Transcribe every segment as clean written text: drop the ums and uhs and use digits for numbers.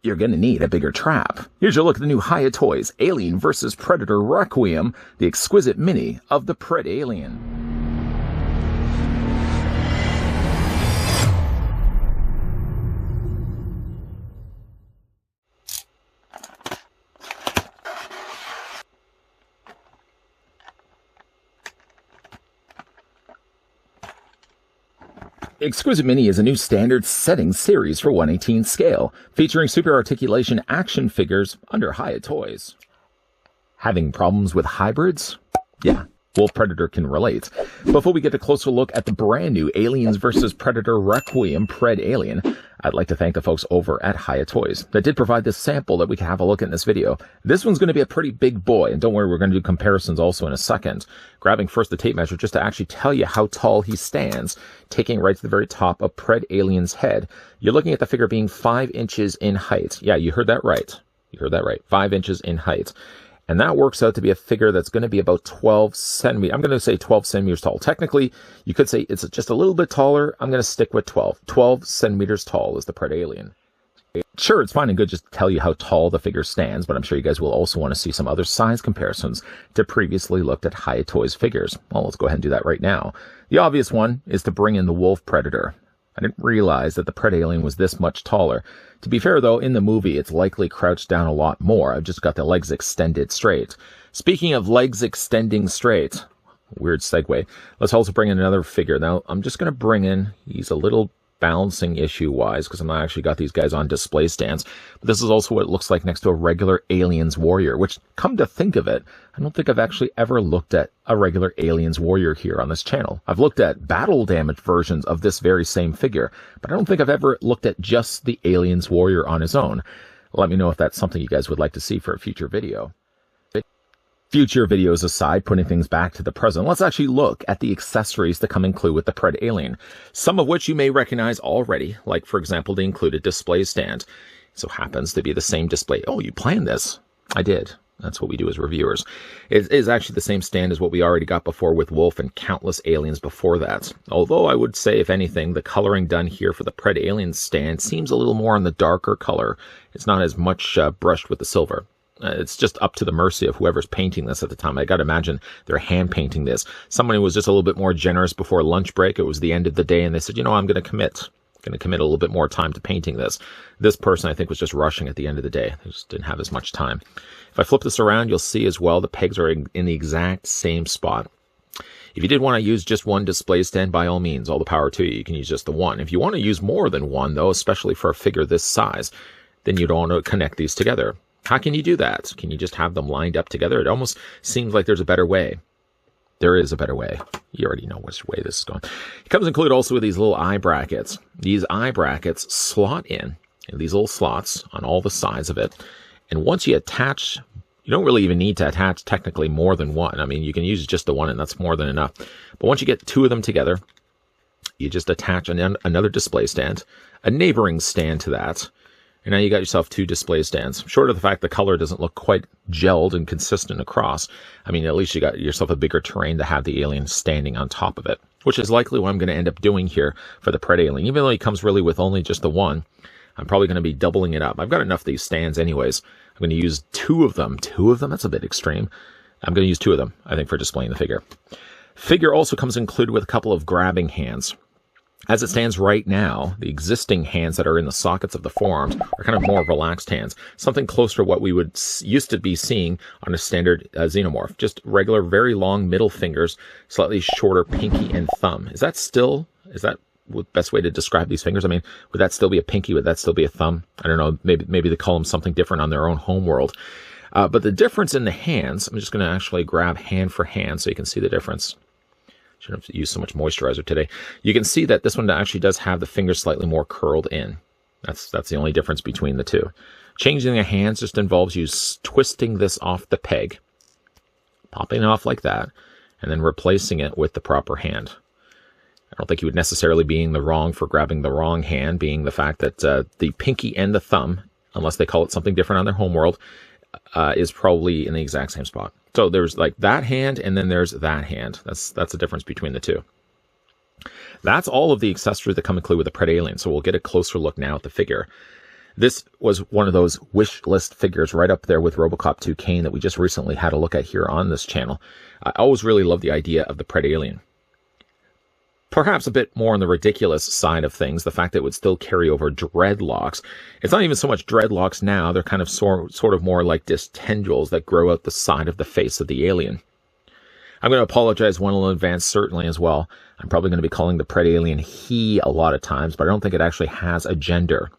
you're going to need a bigger trap. Here's your look at the new Hiya Toys Alien vs. Predator Requiem, the exquisite mini of the Predalien. Exquisite Mini is a new standard setting series for 1/18 scale, featuring super articulation action figures under Hiya Toys. Having problems with hybrids? Yeah, Wolf Predator can relate. Before we get a closer look at the brand new Aliens vs. Predator Requiem Predalien, I'd like to thank the folks over at Hiya Toys that did provide this sample that we can have a look at in this video. This one's going to be a pretty big boy, and don't worry, we're going to do comparisons also in a second. Grabbing first the tape measure just to actually tell you how tall he stands, taking right to the very top of Predalien's head. You're looking at the figure being 5 inches in height. Yeah, you heard that right. You heard that right. 5 inches in height. And that works out to be a figure that's going to be about 12 centimeters. I'm going to say 12 centimeters tall. Technically, you could say it's just a little bit taller. I'm going to stick with 12. 12 centimeters tall is the Predalien. Sure, it's fine and good just to tell you how tall the figure stands, but I'm sure you guys will also want to see some other size comparisons to previously looked at Hiya Toys figures. Well, let's go ahead and do that right now. The obvious one is to bring in the Wolf Predator. I didn't realize that the Predalien was this much taller. To be fair, though, in the movie, it's likely crouched down a lot more. I've just got the legs extended straight. Speaking of legs extending straight, weird segue, let's also bring in another figure. Now, I'm just going to bring in, he's a little balancing issue-wise, because I'm not actually got these guys on display stands. But this is also what it looks like next to a regular Aliens Warrior, which, come to think of it, I don't think I've actually ever looked at a regular Aliens Warrior here on this channel. I've looked at battle-damaged versions of this very same figure, but I don't think I've ever looked at just the Aliens Warrior on his own. Let me know if that's something you guys would like to see for a future video. Future videos aside, putting things back to the present, let's actually look at the accessories that come included with the Predalien, some of which you may recognize already, like, for example, the included display stand. So happens to be the same display. Oh, you planned this? I did. That's what we do as reviewers. It is actually the same stand as what we already got before with Wolf and countless aliens before that. Although I would say, if anything, the coloring done here for the Predalien stand seems a little more on the darker color. It's not as much brushed with the silver. It's just up to the mercy of whoever's painting this at the time. I got to imagine they're hand painting this. Somebody was just a little bit more generous before lunch break. It was the end of the day, and they said, you know, I'm going to commit a little bit more time to painting this. This person, I think, was just rushing at the end of the day. They just didn't have as much time. If I flip this around, you'll see as well the pegs are in the exact same spot. If you did want to use just one display stand, by all means, all the power to you. You can use just the one. If you want to use more than one, though, especially for a figure this size, then you'd want to connect these together. How can you do that? Can you just have them lined up together? It almost seems like there's a better way. There is a better way. You already know which way this is going. It comes included also with these little eye brackets. These eye brackets slot in these little slots on all the sides of it. And once you attach, you don't really even need to attach technically more than one. I mean, you can use just the one and that's more than enough. But once you get two of them together, you just attach another display stand, a neighboring stand to that. And now you got yourself two display stands. Short of the fact the color doesn't look quite gelled and consistent across, I mean, at least you got yourself a bigger terrain to have the alien standing on top of it, which is likely what I'm going to end up doing here for the Predalien. Even though he comes really with only just the one, I'm probably going to be doubling it up. I've got enough of these stands anyways. I'm going to use two of them. Two of them? That's a bit extreme. I'm going to use two of them, I think, for displaying the figure. Figure also comes included with a couple of grabbing hands. As it stands right now, the existing hands that are in the sockets of the forearms are kind of more relaxed hands, something closer to what we would used to be seeing on a standard xenomorph. Just regular, very long middle fingers, slightly shorter pinky and thumb. Is that the best way to describe these fingers? I mean, would that still be a pinky? Would that still be a thumb? I don't know. Maybe they call them something different on their own homeworld. But the difference in the hands, I'm just going to actually grab hand for hand so you can see the difference. Shouldn't have used so much moisturizer today. You can see that this one actually does have the fingers slightly more curled in. That's the only difference between the two. Changing the hands just involves you twisting this off the peg, popping it off like that, and then replacing it with the proper hand. I don't think you would necessarily be in the wrong for grabbing the wrong hand, being the fact that the pinky and the thumb, unless they call it something different on their homeworld, is probably in the exact same spot. So there's like that hand, and then there's that hand. That's the difference between the two. That's all of the accessories that come included with the Predalien. So we'll get a closer look now at the figure. This was one of those wish list figures right up there with RoboCop 2 Kane that we just recently had a look at here on this channel. I always really loved the idea of the Predalien. Perhaps a bit more on the ridiculous side of things, the fact that it would still carry over dreadlocks. It's not even so much dreadlocks now, they're kind of sort of more like just tendrils that grow out the side of the face of the alien. I'm going to apologize one in advance, certainly, as well. I'm probably going to be calling the Predalien he a lot of times, but I don't think it actually has a gender.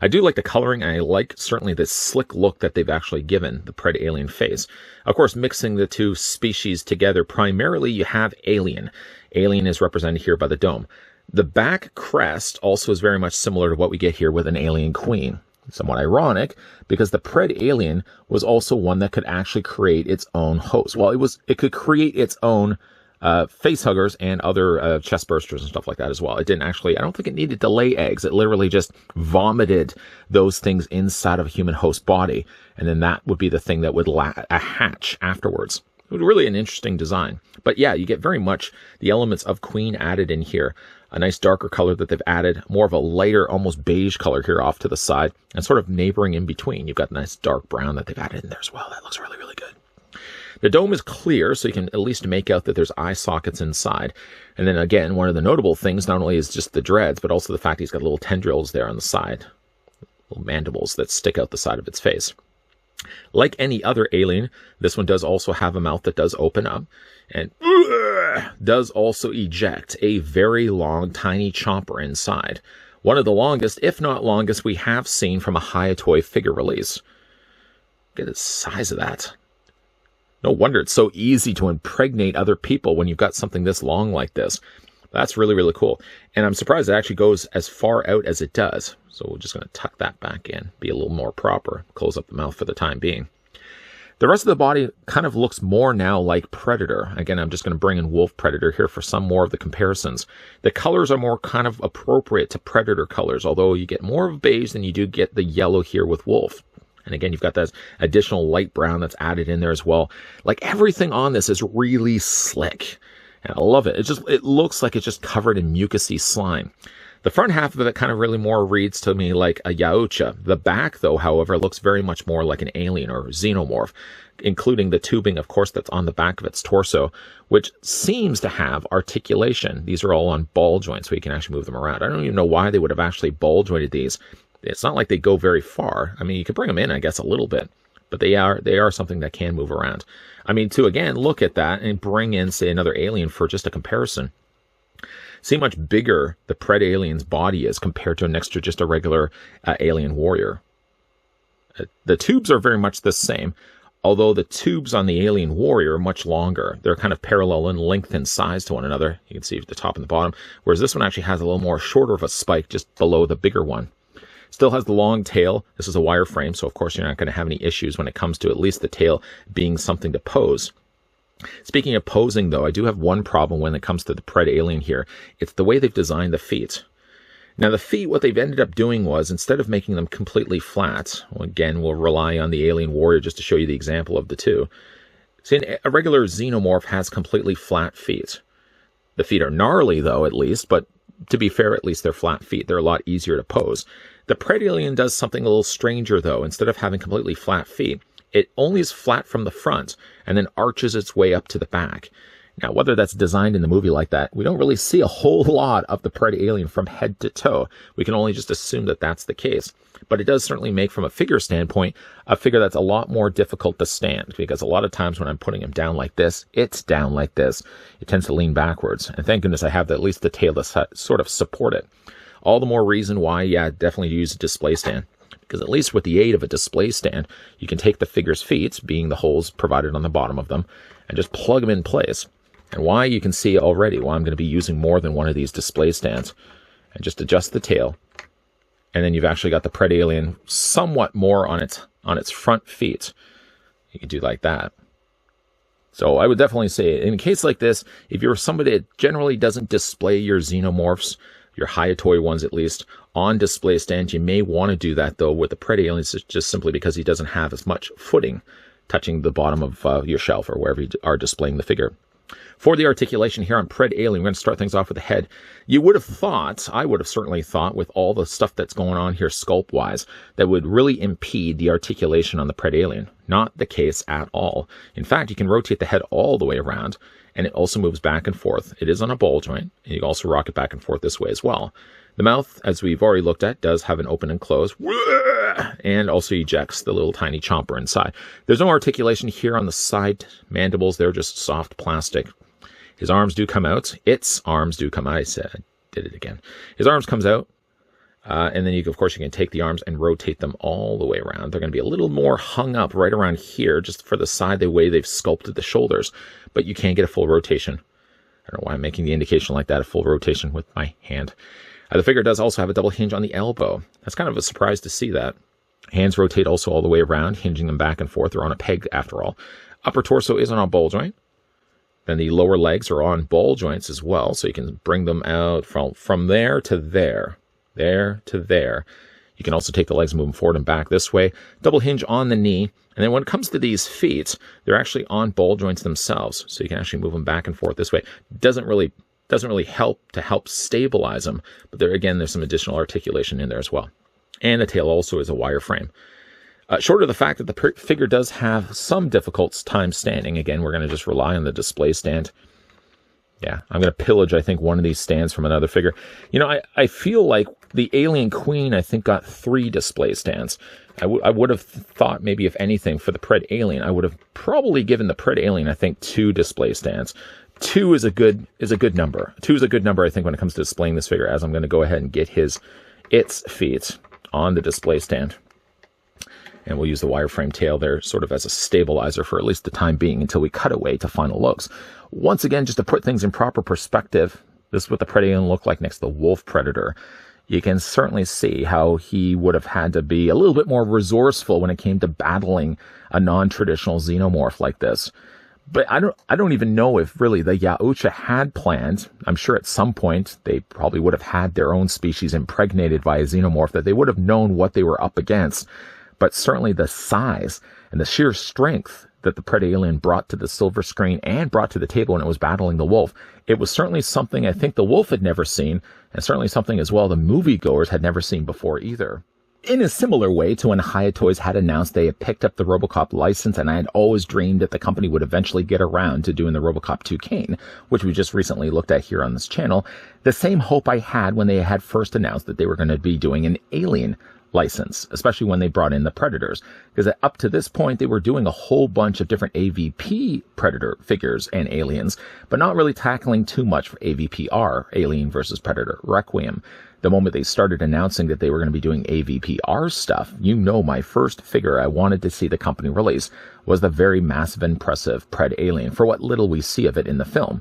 I do like the coloring, and I like certainly this slick look that they've actually given the Predalien face. Of course, mixing the two species together, primarily you have alien. Alien is represented here by the dome. The back crest also is very much similar to what we get here with an alien queen. Somewhat ironic, because the Predalien was also one that could actually create its own host. Well, it could create its own face huggers and other chest bursters and stuff like that as well. It didn't actually, I don't think it needed to lay eggs. It literally just vomited those things inside of a human host body, and then that would be the thing that would hatch afterwards. It was really an interesting design. But yeah, you get very much the elements of Queen added in here. A nice darker color that they've added, more of a lighter, almost beige color here off to the side, and sort of neighboring in between. You've got a nice dark brown that they've added in there as well. That looks really, really good. The dome is clear, so you can at least make out that there's eye sockets inside. And then again, one of the notable things not only is just the dreads, but also the fact he's got little tendrils there on the side, little mandibles that stick out the side of its face. Like any other alien, this one does also have a mouth that does open up and does also eject a very long, tiny chomper inside. One of the longest, if not longest, we have seen from a Hiya toy figure release. Look at the size of that. No wonder it's so easy to impregnate other people when you've got something this long like this. That's really, really cool. And I'm surprised it actually goes as far out as it does. So we're just going to tuck that back in, be a little more proper, close up the mouth for the time being. The rest of the body kind of looks more now like Predator. Again, I'm just going to bring in Wolf Predator here for some more of the comparisons. The colors are more kind of appropriate to Predator colors, although you get more of beige than you do get the yellow here with Wolf. And again, you've got that additional light brown that's added in there as well. Like everything on this is really slick. And I love it. It looks like it's just covered in mucousy slime. The front half of it kind of really more reads to me like a Yautja. The back, though, however, looks very much more like an alien or xenomorph, including the tubing, of course, that's on the back of its torso, which seems to have articulation. These are all on ball joints, so you can actually move them around. I don't even know why they would have actually ball jointed these. It's not like they go very far. I mean, you could bring them in, I guess, a little bit, but they are something that can move around. I mean, to, again, look at that and bring in, say, another alien for just a comparison. See how much bigger the Predalien's body is compared to next to just a regular alien warrior. The tubes are very much the same, although the tubes on the alien warrior are much longer. They're kind of parallel in length and size to one another. You can see at the top and the bottom, whereas this one actually has a little more shorter of a spike just below the bigger one. Still has the long tail. This is a wireframe, so of course you're not going to have any issues when it comes to at least the tail being something to pose. Speaking of posing, though, I do have one problem when it comes to the Predalien here. It's the way they've designed the feet. Now, the feet, what they've ended up doing was, instead of making them completely flat, well, again, we'll rely on the alien warrior just to show you the example of the two. See, a regular xenomorph has completely flat feet. The feet are gnarly, though, at least, but to be fair, at least they're flat feet. They're a lot easier to pose. The Predalien does something a little stranger, though. Instead of having completely flat feet, it only is flat from the front and then arches its way up to the back. Now, whether that's designed in the movie like that, we don't really see a whole lot of the Predalien from head to toe. We can only just assume that that's the case. But it does certainly make, from a figure standpoint, a figure that's a lot more difficult to stand, because a lot of times when I'm putting him down like this, it's down like this. It tends to lean backwards. And thank goodness I have at least the tail to sort of support it. All the more reason why, yeah, definitely use a display stand. Because at least with the aid of a display stand, you can take the figure's feet, being the holes provided on the bottom of them, and just plug them in place. And why, you can see already why I'm going to be using more than one of these display stands. And just adjust the tail. And then you've actually got the Predalien somewhat more on its front feet. You can do like that. So I would definitely say, in a case like this, if you're somebody that generally doesn't display your xenomorphs, your Hiya toy ones at least, on display stands, you may want to do that, though, with the Predalien, just simply because he doesn't have as much footing touching the bottom of your shelf or wherever you are displaying the figure. For the articulation here on Predalien, we're going to start things off with the head. You would have thought, I would have certainly thought, with all the stuff that's going on here sculpt-wise, that would really impede the articulation on the Predalien. Not the case at all. In fact, you can rotate the head all the way around, and it also moves back and forth. It is on a ball joint, and you can also rock it back and forth this way as well. The mouth, as we've already looked at, does have an open and close, and also ejects the little tiny chomper inside. There's no articulation here on the side mandibles. They're just soft plastic. His arms do come out. Its arms do come out. I did it again. His arms comes out. And then, of course, you can take the arms and rotate them all the way around. They're going to be a little more hung up right around here, just for the side, the way they've sculpted the shoulders. But you can't get a full rotation. I don't know why I'm making the indication like that, a full rotation with my hand. The figure does also have a double hinge on the elbow. That's kind of a surprise to see that. Hands rotate also all the way around, hinging them back and forth. They're on a peg, after all. Upper torso is on a ball joint. Then the lower legs are on ball joints as well, so you can bring them out from there to there, there to there. You can also take the legs, move them forward and back this way. Double hinge on the knee. And then when it comes to these feet, they're actually on ball joints themselves, so you can actually move them back and forth this way. Doesn't really help stabilize them, but there's some additional articulation in there as well. And the tail also is a wireframe. Short of the fact that the figure does have some difficult time standing, again, we're going to just rely on the display stand. Yeah, I'm going to pillage, I think, one of these stands from another figure. You know, I feel like the Alien Queen, I think, got 3 display stands. I would have thought maybe, if anything, for the Predalien, I would have probably given the Predalien, I think, 2 display stands. 2 is a good number. 2 is a good number, I think, when it comes to displaying this figure, as I'm going to go ahead and get its feet on the display stand. And we'll use the wireframe tail there sort of as a stabilizer for at least the time being until we cut away to final looks. Once again, just to put things in proper perspective, this is what the Predalien looked like next to the wolf predator. You can certainly see how he would have had to be a little bit more resourceful when it came to battling a non-traditional xenomorph like this. But I don't even know if really the Yautja had planned. I'm sure at some point they probably would have had their own species impregnated by a xenomorph, that they would have known what they were up against. But certainly the size and the sheer strength that the Predalien brought to the silver screen and brought to the table when it was battling the wolf, it was certainly something I think the wolf had never seen, and certainly something as well the moviegoers had never seen before either. In a similar way to when Hiya Toys had announced they had picked up the RoboCop license, and I had always dreamed that the company would eventually get around to doing the RoboCop 2 Kane, which we just recently looked at here on this channel, the same hope I had when they had first announced that they were going to be doing an Alien license, especially when they brought in the Predators, because up to this point they were doing a whole bunch of different AVP Predator figures and aliens, but not really tackling too much for AVPR, Alien versus Predator, Requiem. The moment they started announcing that they were going to be doing AVPR stuff, my first figure I wanted to see the company release was the very massive, impressive Predalien, for what little we see of it in the film.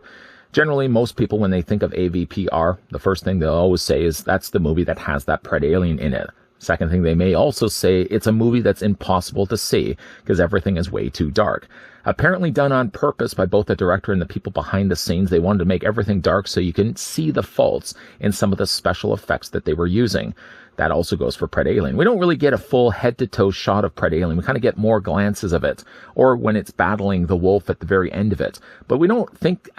Generally, most people, when they think of AVPR, the first thing they'll always say is that's the movie that has that Predalien in it. Second thing, they may also say it's a movie that's impossible to see because everything is way too dark. Apparently done on purpose by both the director and the people behind the scenes. They wanted to make everything dark so you can see the faults in some of the special effects that they were using. That also goes for Predalien. We don't really get a full head-to-toe shot of Predalien. We kind of get more glances of it, or when it's battling the wolf at the very end of it. But I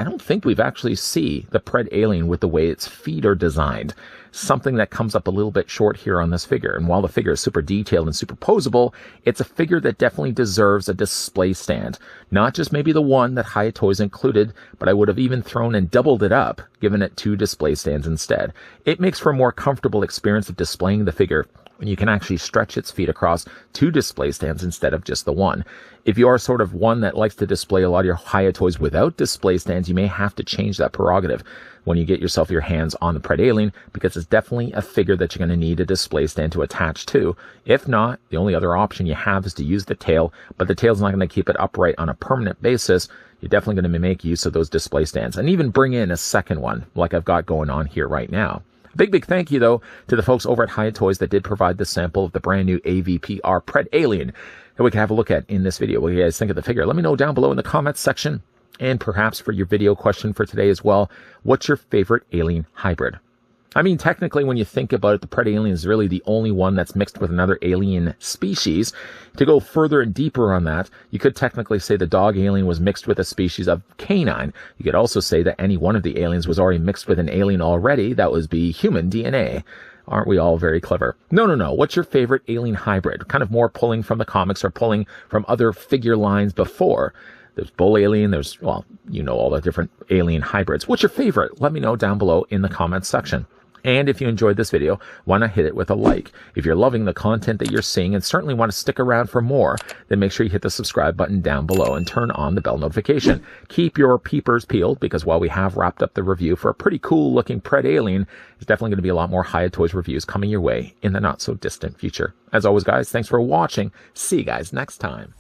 don't think we've actually see the Predalien with the way its feet are designed. Something that comes up a little bit short here on this figure. And while the figure is super detailed and super posable, it's a figure that definitely deserves a display stand. Not just maybe the one that Hiya Toys included, but I would have even thrown and doubled it up, given it 2 display stands instead. It makes for a more comfortable experience of displaying the figure when you can actually stretch its feet across 2 display stands instead of just the one. If you are sort of one that likes to display a lot of your Hiya Toys without display stands, you may have to change that prerogative when you get your hands on the Predalien, because it's definitely a figure that you're going to need a display stand to attach to. If not, the only other option you have is to use the tail, but the tail's not going to keep it upright on a permanent basis. You're definitely going to make use of those display stands, and even bring in a second one like I've got going on here right now. Big thank you, though, to the folks over at Hiya Toys that did provide the sample of the brand new AVPR Predalien that we can have a look at in this video. What do you guys think of the figure? Let me know down below in the comments section. And perhaps for your video question for today as well, what's your favorite alien hybrid? I mean, technically, when you think about it, the Predalien is really the only one that's mixed with another alien species. To go further and deeper on that, you could technically say the dog alien was mixed with a species of canine. You could also say that any one of the aliens was already mixed with an alien already. That would be human DNA. Aren't we all very clever? No. What's your favorite alien hybrid? Kind of more pulling from the comics or pulling from other figure lines before. There's Bull Alien. There's, well, you know, all the different alien hybrids. What's your favorite? Let me know down below in the comments section. And if you enjoyed this video, why not hit it with a like? If you're loving the content that you're seeing and certainly want to stick around for more, then make sure you hit the subscribe button down below and turn on the bell notification. Keep your peepers peeled, because while we have wrapped up the review for a pretty cool looking Predalien, there's definitely going to be a lot more Hiya Toys reviews coming your way in the not so distant future. As always, guys, thanks for watching. See you guys next time.